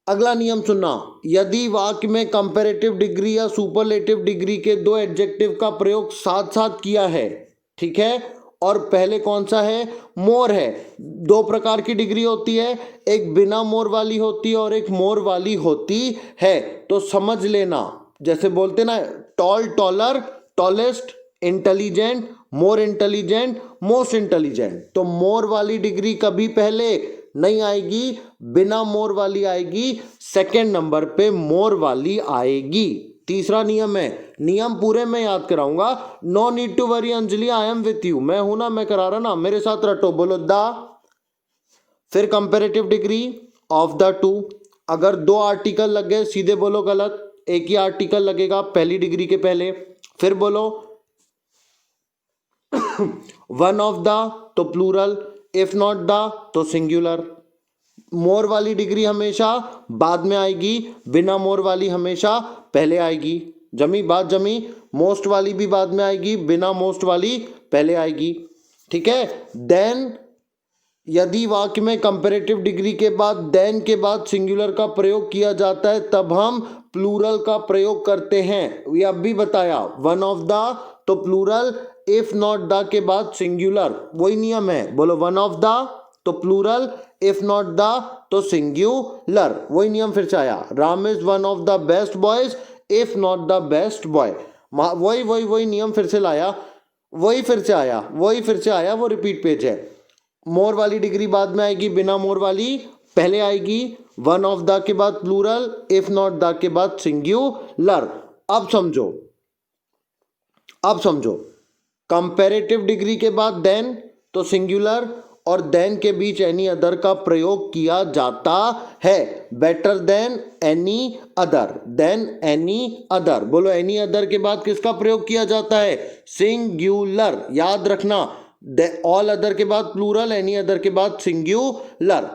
अगला नियम सुनना, यदि वाक्य में कंपैरेटिव डिग्री या सुपरलेटिव डिग्री के दो एडजेक्टिव का प्रयोग साथ साथ किया है, ठीक है, और पहले कौन सा है? मोर है। दो प्रकार की डिग्री होती है, एक बिना मोर वाली होती है और एक मोर वाली होती है। तो समझ लेना, जैसे बोलते ना, tall taller, tallest, intelligent, more intelligent, most intelligent. तो मोर वाली डिग्री कभी पहले नहीं आएगी, बिना मोर वाली आएगी, सेकंड नंबर पे मोर वाली आएगी। तीसरा नियम है, नियम पूरे मैं याद कराऊंगा। No need to worry Anjali, I am with you. मैं हूं ना, मैं करा रहा ना, मेरे साथ रटो। बोलो द, फिर comparative degree of the to. अगर दो आर्टिकल लग गए सीधे बोलो गलत, एक ही आर्टिकल लगेगा पहली डिग्री के पहले। फिर बोलो वन ऑफ द तो प्लूरल, इफ नॉट द तो सिंगुलर। मोर वाली डिग्री हमेशा बाद में आएगी, बिना मोर वाली हमेशा पहले आएगी। जमी बात जमी। मोस्ट वाली भी बाद में आएगी, बिना मोस्ट वाली पहले आएगी। ठीक है। देन यदि वाक्य में कंपैरेटिव डिग्री के बाद देन के बाद सिंगुलर का प्रयोग किया जाता है तब हम प्लूरल का प्रयोग करते हैं। ये अब भी बताया, वन ऑफ द तो प्लूरल, इफ नॉट द के बाद सिंगुलर, वही नियम है। बोलो वन ऑफ द तो प्लूरल, इफ नॉट द तो सिंगुलर, वही नियम फिर से आया। Ram is one of the best boys, if not the best boy. वही वही वही नियम फिर से लाया, वही फिर से आया, वही फिर से आया, वो रिपीट पेज है। मोर वाली डिग्री बाद में आएगी, बिना मोर वाली पहले आएगी। वन ऑफ द के बाद प्लूरल, इफ नॉट द के बाद सिंगुलर। अब समझो, अब समझो, कंपैरेटिव डिग्री के बाद देन तो सिंगुलर और देन के बीच एनी अदर का प्रयोग किया जाता है। Better than any other, than any other. बोलो एनी अदर के बाद किसका प्रयोग किया जाता है? सिंगुलर। याद रखना, ऑल अदर के बाद प्लूरल, एनी अदर के बाद सिंगुलर।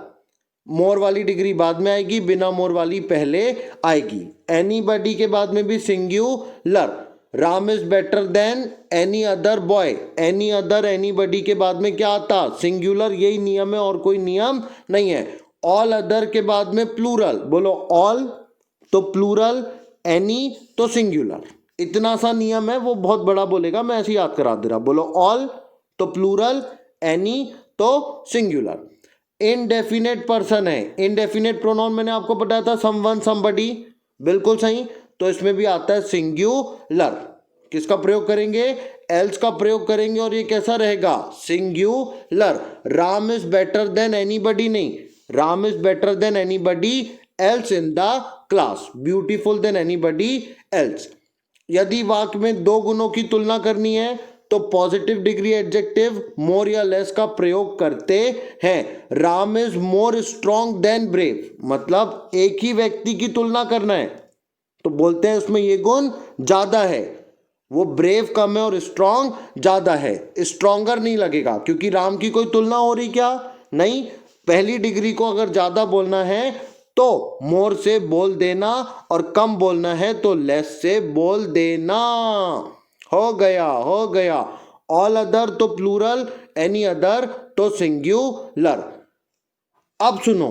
मोर वाली डिग्री बाद में आएगी, बिना मोर वाली पहले आएगी। एनीबॉडी के बाद में भी singular. Ram is better than any other boy, any other anybody के बाद में क्या आता? सिंगुलर। यही नियम है और कोई नियम नहीं है। ऑल अदर के बाद में प्लूरल, बोलो ऑल तो प्लूरल, एनी तो सिंगुलर। इतना सा नियम है, वो बहुत बड़ा बोलेगा, मैं ऐसे याद करा दे रहा। बोलो ऑल तो प्लूरल, एनी तो सिंगुलर। इनडेफिनेट पर्सन है, इनडेफिनेट प्रोनाउन मैंने आपको बताया था, समवन समबडी, बिल्कुल सही। तो इसमें भी आता है सिंगुलर। किसका प्रयोग करेंगे? एल्स का प्रयोग करेंगे और ये कैसा रहेगा? Singular. Ram is better than anybody नहीं, Ram is better than anybody else in the class, beautiful than anybody else. यदि वाक्य में दो गुणों की तुलना करनी है तो पॉजिटिव डिग्री एडजेक्टिव मोर या लेस का प्रयोग करते हैं। Ram is more strong than brave, मतलब एक ही व्यक्ति की तुलना करना है तो बोलते हैं उसमें ये गुण ज्यादा है। वो ब्रेव कम है और स्ट्रांग ज्यादा है। स्ट्रांगर नहीं लगेगा क्योंकि राम की कोई तुलना हो रही क्या? नहीं। पहली डिग्री को अगर ज्यादा बोलना है तो मोर से बोल देना और कम बोलना है तो लेस से बोल देना। हो गया, हो गया। ऑल अदर तो प्लूरल, एनी अदर तो सिंगुलर। अब सुनो,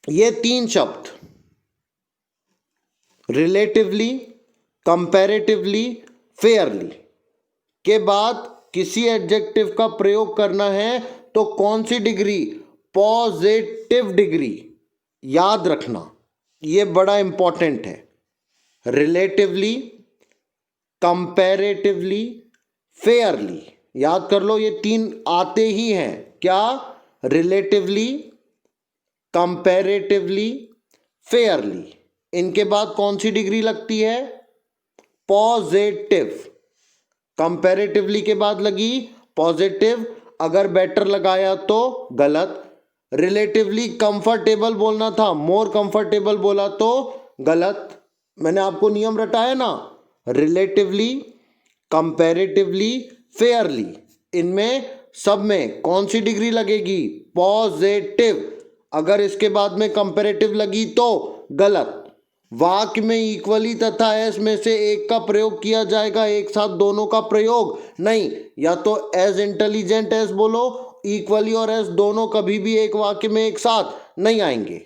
ये तीन शब्द रिलेटिवली, कंपैरेटिवली, फेयरली के बाद किसी एडजेक्टिव का प्रयोग करना है तो कौन सी डिग्री? Positive degree. याद रखना, ये बड़ा इंपॉर्टेंट है। Relatively, comparatively, Fairlie. याद कर लो, ये तीन आते ही हैं। क्या? Relatively, comparatively, Fairlie. इनके बाद कौन सी डिग्री लगती है? पॉजिटिव। कंपैरेटिवली के बाद लगी पॉजिटिव, अगर बेटर लगाया तो गलत। रिलेटिवली कंफर्टेबल बोलना था, मोर कंफर्टेबल बोला तो गलत। मैंने आपको नियम रटाया ना, रिलेटिवली, कंपैरेटिवली, फेयरली। इनमें सब में कौन सी डिग्री लगेगी? पॉजिटिव। अगर इसके बाद में कंपैरेटिव लगी तो गलत। वाक्य में इक्वली तथा एस में से एक का प्रयोग किया जाएगा, एक साथ दोनों का प्रयोग नहीं। या तो एज इंटेलिजेंट एस बोलो, इक्वली और एस दोनों कभी भी एक वाक्य में एक साथ नहीं आएंगे।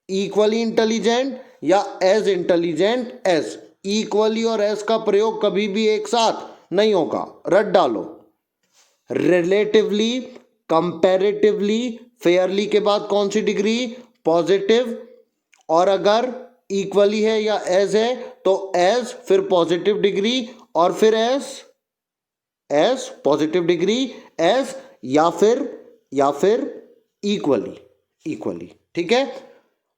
इक्वली इंटेलिजेंट या एज इंटेलिजेंट एस, इक्वली और एस का प्रयोग कभी भी एक साथ नहीं होगा। रट डालो। रिलेटिवली, कंपैरेटिवली, फेयरली के बाद कौन सी डिग्री? पॉजिटिव। और अगर इक्वली है या एज है तो एज, फिर पॉजिटिव डिग्री और फिर एज पॉजिटिव डिग्री, एज या फिर इक्वली। ठीक है,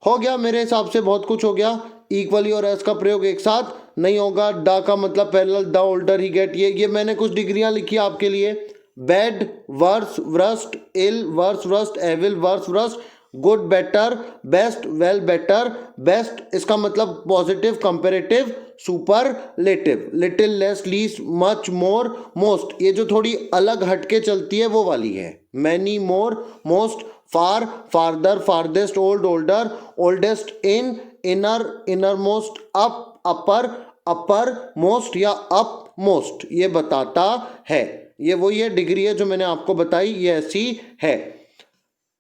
हो गया। मेरे हिसाब से बहुत कुछ हो गया। इक्वली और एज का प्रयोग एक साथ नहीं होगा। ड का मतलब parallel, the older he get. ये मैंने कुछ डिग्रियां लिखी आपके लिए। Bad, worse, worst, ill, worse, worst, evil, worse, worst, good, better, best, well, better, best. इसका मतलब positive, comparative, superlative. Little, less, least, much, more, most. ये जो थोड़ी अलग हटके चलती है वो वाली है। Many, more, most, far, farther, farthest, old, older, oldest, in, inner, innermost, up, upper, uppermost या अप मोस्ट। ये बताता है। ये वही है डिग्री है जो मैंने आपको बताई, ये ऐसी है।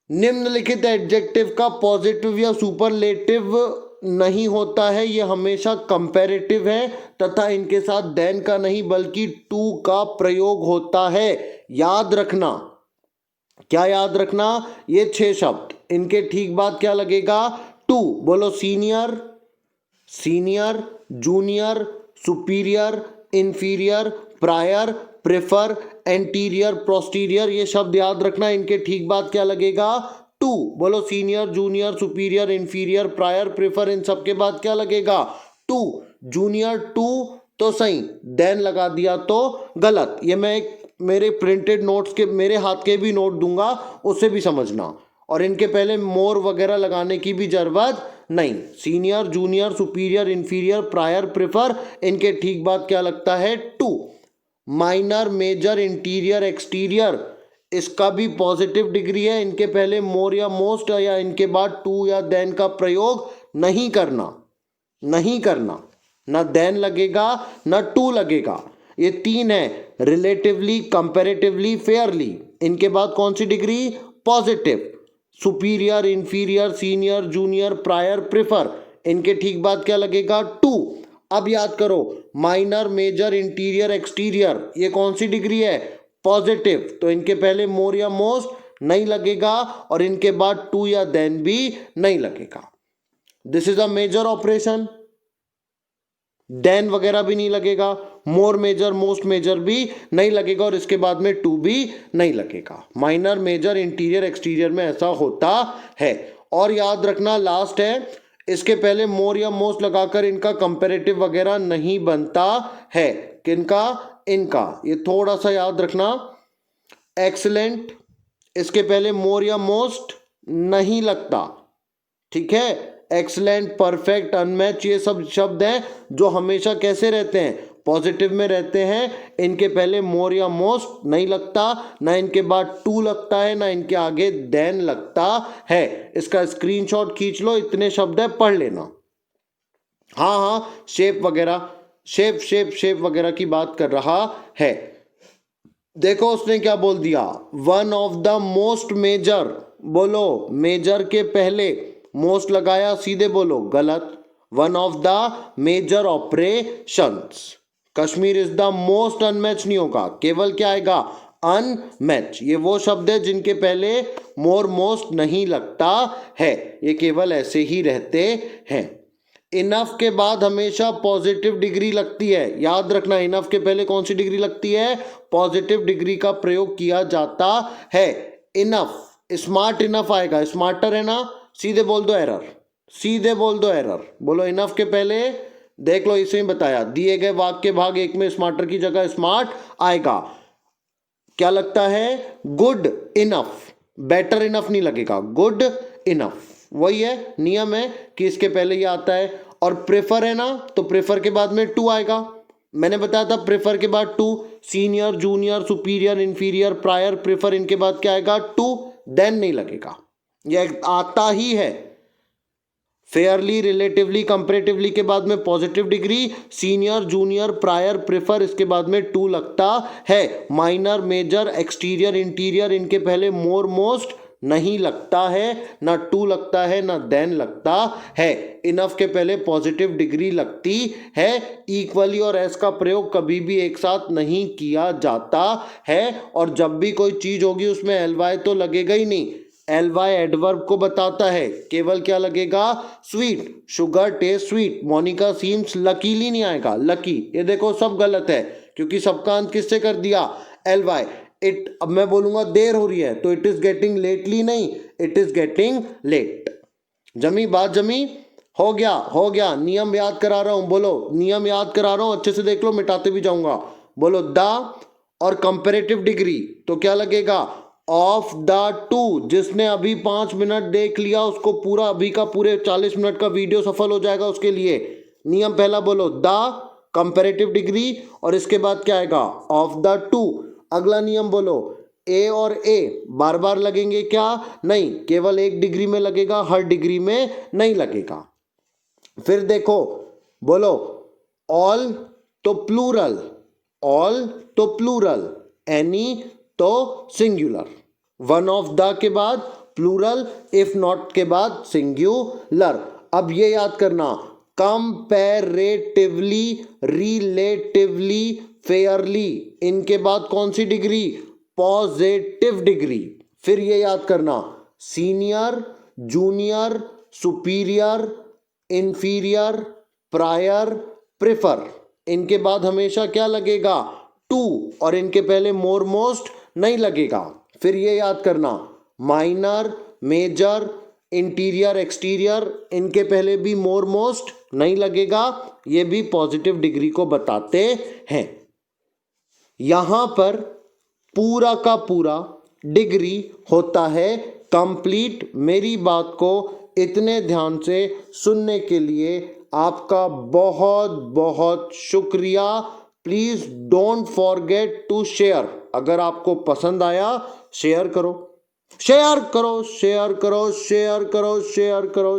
निम्नलिखित एडजेक्टिव का पॉजिटिव या सुपरलेटिव नहीं होता है, ये हमेशा कंपैरेटिव है तथा इनके साथ देन का नहीं बल्कि टू का प्रयोग होता है। याद रखना। क्या याद रखना? ये 6 शब्द, इनके ठीक बाद क्या लगेगा? टू। बोलो, senior, senior, junior, superior, inferior, prior, prefer, anterior, posterior. ये शब्द याद रखना। इनके ठीक बाद क्या लगेगा? टू। बोलो, senior, junior, superior, inferior, prior, prefer. इन सब के बाद क्या लगेगा? टू। जूनियर टू तो सही, देन लगा दिया तो गलत। ये मैं एक मेरे प्रिंटेड नोट्स के, मेरे हाथ के भी नोट दूंगा, उससे भी समझना। और इनके पहले मोर वगैरह लगाने की भी जरूरत नहीं। Senior, junior, superior, inferior, prior, prefer. इनके ठीक बाद क्या लगता है? To. Minor, major, interior, exterior, इसका भी पॉजिटिव डिग्री है। इनके पहले मोर या मोस्ट या इनके बाद टू या देन का प्रयोग नहीं करना, नहीं करना। ना देन लगेगा ना टू लगेगा। ये तीन है, रिलेटिवली, कंपैरेटिवली, फेयरली। इनके बाद कौन सी degree? Positive. Superior, inferior, senior, junior, prior, prefer. इनके ठीक बाद क्या लगेगा? टू। अब याद करो, माइनर, मेजर, इंटीरियर, एक्सटीरियर, ये कौन सी डिग्री है? पॉजिटिव। तो इनके पहले मोर या मोस्ट नहीं लगेगा और इनके बाद टू या देन भी नहीं लगेगा। This is a major operation. Than वगैरह भी नहीं लगेगा, मोर मेजर, मोस्ट मेजर भी नहीं लगेगा और इसके बाद में टू भी नहीं लगेगा। माइनर, मेजर, इंटीरियर, एक्सटीरियर में ऐसा होता है। और याद रखना, लास्ट है, इसके पहले मोर या मोस्ट लगाकर इनका कंपैरेटिव वगैरह नहीं बनता है। किनका? इनका। ये थोड़ा सा याद रखना। एक्सीलेंट, इसके पहले मोर या मोस्ट नहीं लगता, ठीक है। एक्सलेंट, परफेक्ट, अनमैच, ये सब शब्द हैं जो हमेशा कैसे रहते हैं, पॉजिटिव में रहते हैं। इनके पहले मोर या मोस्ट नहीं लगता, ना इनके बाद टू लगता है, ना इनके आगे देन लगता है। इसका स्क्रीनशॉट खींच लो, इतने शब्द है, पढ़ लेना। हाँ हाँ, शेप वगैरह, शेप वगैरह की बात कर रहा है। देखो उसने क्या बोल दिया, one of the most major, बोलो मेजर के पहले मोस्ट लगाया, सीधे बोलो गलत। One of the major operations, Kashmir is the most unmatched नहीं होगा, केवल क्या आएगा, अनमैच। ये वो शब्द है जिनके पहले मोर मोस्ट नहीं लगता है, ये केवल ऐसे ही रहते हैं। इनफ के बाद हमेशा पॉजिटिव डिग्री लगती है, याद रखना। इनफ के पहले कौन सी डिग्री लगती है, पॉजिटिव डिग्री का प्रयोग किया जाता है। इनफ, स्मार्ट इनफ आएगा, स्मार्टर है ना, सीधे बोल दो एरर, सीधे बोल दो एरर। बोलो इनफ के पहले, देख लो इसे ही बताया, दिए गए वाक्य भाग एक में स्मार्टर की जगह स्मार्ट आएगा। क्या लगता है, गुड इनफ, बेटर इनफ नहीं लगेगा, गुड इनफ। वही है, नियम है कि इसके पहले ये आता है। और प्रेफर है ना, तो प्रेफर के बाद में टू आएगा। मैंने बताया था प्रेफर के बाद to, senior, junior, superior, inferior, prior, prefer, इनके बाद क्या आएगा, टू, देन नहीं लगेगा, यह आता ही है। फेयरली, रिलेटिवली, कंपेरेटिवली के बाद में positive degree, senior, junior, prior, prefer, इसके बाद में टू लगता है। माइनर, मेजर, एक्सटीरियर, इंटीरियर, इनके पहले मोर मोस्ट नहीं लगता है, ना टू लगता है, ना देन लगता है। इनफ के पहले पॉजिटिव डिग्री लगती है। इक्वली और एस का प्रयोग कभी भी एक साथ नहीं किया जाता है। और जब भी कोई चीज होगी उसमें एल वाई तो लगेगा ही नहीं, एल वाई एडवर्ब को बताता है, केवल क्या लगेगा, sweet, sugar taste sweet. Monica seems luckily नहीं आएगा, लकी, ये देखो सब गलत है, क्योंकि सबका अंत किससे कर दिया, एल वाई। इट, अब मैं बोलूंगा देर हो रही है तो इट इज गेटिंग लेटली नहीं, इट इज गेटिंग लेट। जमी बात, जमी, हो गया। नियम याद करा रहा हूं, बोलो नियम याद करा रहा हूं, अच्छे से देख लो, मिटाते भी जाऊंगा। बोलो द और कंपेरेटिव डिग्री, तो क्या लगेगा, ऑफ द टू। जिसने अभी 5 मिनट देख लिया उसको पूरा अभी का पूरे 40 मिनट का वीडियो सफल हो जाएगा उसके लिए। नियम पहला बोलो, द कंपेरेटिव डिग्री, और इसके बाद क्या आएगा, ऑफ द टू। अगला नियम बोलो, ए और ए बार बार लगेंगे क्या, नहीं, केवल एक डिग्री में लगेगा, हर डिग्री में नहीं लगेगा। फिर देखो, बोलो ऑल तो प्लूरल, ऑल तो प्लूरल, एनी तो सिंगुलर। वन ऑफ द के बाद प्लूरल, इफ नॉट के बाद सिंगुलर। अब ये याद करना, कंपैरेटिवली, रिलेटिवली, फेयरली, इनके बाद कौन सी डिग्री, पॉजिटिव डिग्री। फिर ये याद करना, senior, junior, superior, inferior, prior, prefer, इनके बाद हमेशा क्या लगेगा, टू, और इनके पहले मोर मोस्ट नहीं लगेगा। फिर ये याद करना, माइनर, मेजर, इंटीरियर, एक्सटीरियर, इनके पहले भी मोर मोस्ट नहीं लगेगा, ये भी पॉजिटिव डिग्री को बताते हैं। यहां पर पूरा का पूरा डिग्री होता है कंप्लीट। मेरी बात को इतने ध्यान से सुनने के लिए आपका बहुत बहुत शुक्रिया। Please don't forget to share. अगर आपको पसंद आया शेयर करो, शेयर करो, शेयर करो, शेयर करो, शेयर करो।